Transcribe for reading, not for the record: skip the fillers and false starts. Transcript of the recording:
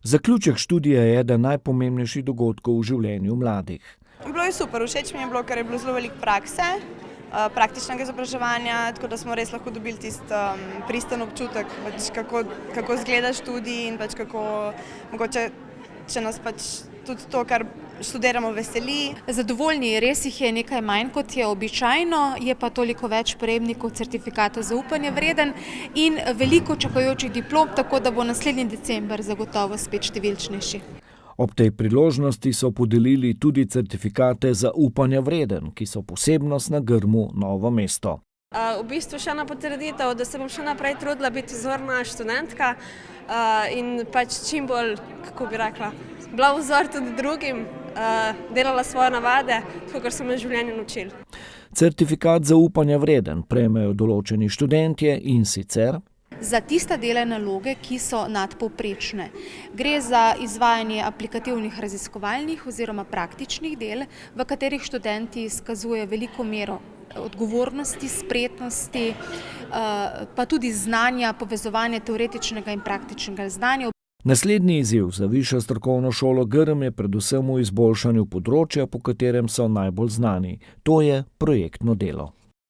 Zaključek študija je eden najpomembnejših dogodkov v življenju mladih. Bilo je super, všeč mi je bilo, ker je bilo zelo veliko prakse, praktičnega izobraževanja, tako da smo res lahko dobili tisti pristen občutek, kako izgleda študij in kako mogoče, če nas tudi to, kar študiramo, veseli. Zadovoljni, res jih je nekaj manj, kot je običajno, je pa toliko več prejemnikov certifikata zaupanja vreden in veliko čakajočih diplom, tako da bo naslednji december zagotovo spet številčnejši. Ob tej priložnosti so podelili tudi certifikate zaupanja vreden, ki so posebnost na grmu Novo mesto. V bistvu še ena potrditev, da se bom še naprej trudila biti vzorna študentka in čim bolj, kako bi rekla, bila vzor tudi drugim, delala svoje navade, tako kar so me v življenju naučili. Certifikat zaupanja vreden prejmejo določeni študentje in sicer za tiste dele naloge, ki so nadpovprečne. Gre za izvajanje aplikativnih raziskovalnih oziroma praktičnih del, v katerih študenti izkazujejo veliko mero odgovornosti, spretnosti, pa tudi znanja, povezovanja teoretičnega in praktičnega znanja. Naslednji izziv za Višjo strokovno šolo Grm je predvsem v izboljšanju področja, po katerem so najbolj znani. To je projektno delo.